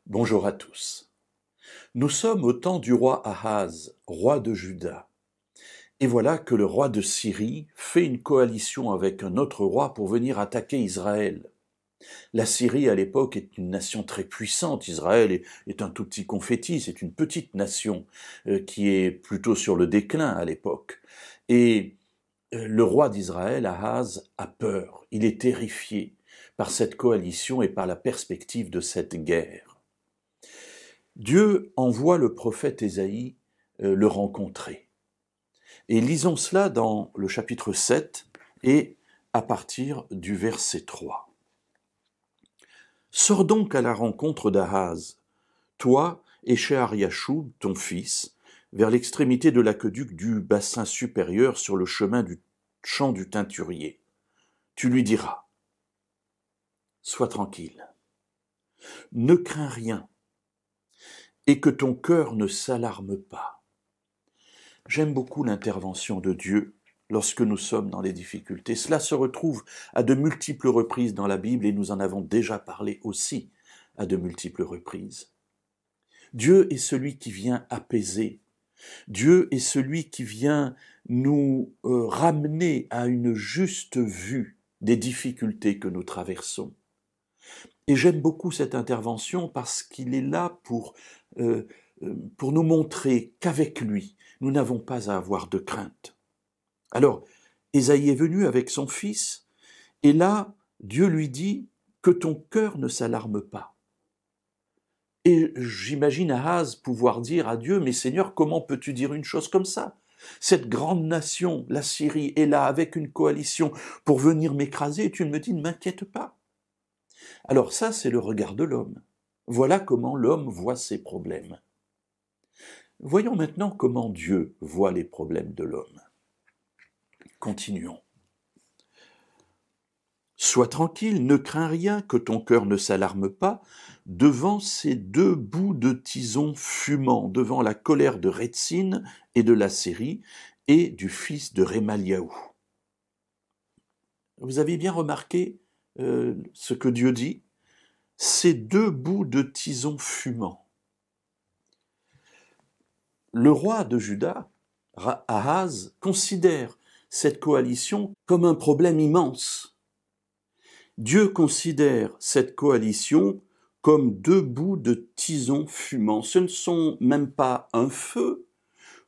Bonjour à tous. Nous sommes au temps du roi Ahaz, roi de Juda. Et voilà que le roi de Syrie fait une coalition avec un autre roi pour venir attaquer Israël. La Syrie, à l'époque, est une nation très puissante. Israël est un tout petit confetti, c'est une petite nation qui est plutôt sur le déclin à l'époque. Et le roi d'Israël, Ahaz, a peur. Il est terrifié par cette coalition et par la perspective de cette guerre. Dieu envoie le prophète Ésaïe le rencontrer. Et lisons cela dans le chapitre 7 et à partir du verset 3. Sors donc à la rencontre d'Ahaz, toi et Shear-Yashub, ton fils, vers l'extrémité de l'aqueduc du bassin supérieur sur le chemin du champ du teinturier. Tu lui diras, sois tranquille, ne crains rien, et que ton cœur ne s'alarme pas. J'aime beaucoup l'intervention de Dieu lorsque nous sommes dans les difficultés. Cela se retrouve à de multiples reprises dans la Bible et nous en avons déjà parlé aussi à de multiples reprises. Dieu est celui qui vient apaiser. Dieu est celui qui vient nous ramener à une juste vue des difficultés que nous traversons. Et j'aime beaucoup cette intervention parce qu'il est là pour nous montrer qu'avec lui, nous n'avons pas à avoir de crainte. Alors, Ésaïe est venu avec son fils, et là, Dieu lui dit que ton cœur ne s'alarme pas. Et j'imagine Ahaz pouvoir dire à Dieu, mais Seigneur, comment peux-tu dire une chose comme ça? Cette grande nation, la Syrie, est là avec une coalition pour venir m'écraser, et tu me dis, ne m'inquiète pas. Alors ça, c'est le regard de l'homme. Voilà comment l'homme voit ses problèmes. Voyons maintenant comment Dieu voit les problèmes de l'homme. Continuons. Sois tranquille, ne crains rien, que ton cœur ne s'alarme pas, devant ces deux bouts de tison fumants, devant la colère de Rétzin et de la Syrie, et du fils de Rémaliaou. Vous avez bien remarqué ce que Dieu dit? Ces deux bouts de tison fumants. Le roi de Juda, Ahaz, considère cette coalition comme un problème immense. Dieu considère cette coalition comme deux bouts de tison fumants. Ce ne sont même pas un feu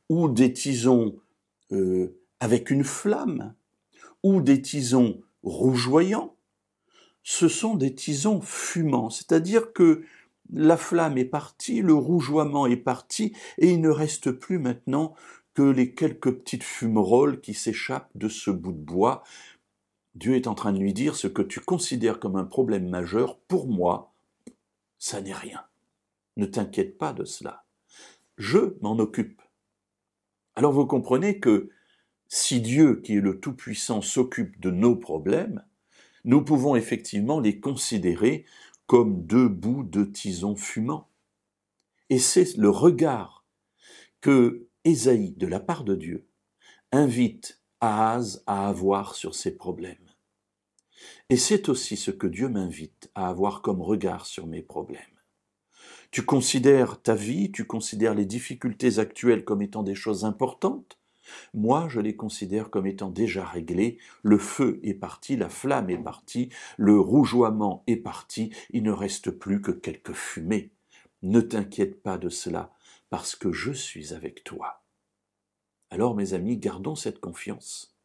ou des tisons avec une flamme ou des tisons rougeoyants. Ce sont des tisons fumants, c'est-à-dire que la flamme est partie, le rougeoiement est parti, et il ne reste plus maintenant que les quelques petites fumerolles qui s'échappent de ce bout de bois. Dieu est en train de lui dire, ce que tu considères comme un problème majeur, pour moi, ça n'est rien. Ne t'inquiète pas de cela. Je m'en occupe. Alors vous comprenez que si Dieu, qui est le Tout-Puissant, s'occupe de nos problèmes, nous pouvons effectivement les considérer comme deux bouts de tison fumant. Et c'est le regard que Ésaïe, de la part de Dieu, invite Ahaz à avoir sur ses problèmes. Et c'est aussi ce que Dieu m'invite à avoir comme regard sur mes problèmes. Tu considères ta vie, tu considères les difficultés actuelles comme étant des choses importantes. Moi, je les considère comme étant déjà réglées. Le feu est parti, la flamme est partie, le rougeoiement est parti, il ne reste plus que quelques fumées. Ne t'inquiète pas de cela, parce que je suis avec toi. Alors, mes amis, gardons cette confiance.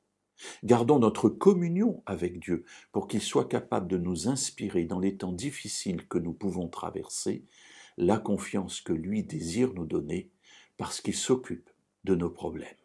Gardons notre communion avec Dieu pour qu'il soit capable de nous inspirer dans les temps difficiles que nous pouvons traverser, la confiance que lui désire nous donner parce qu'il s'occupe de nos problèmes.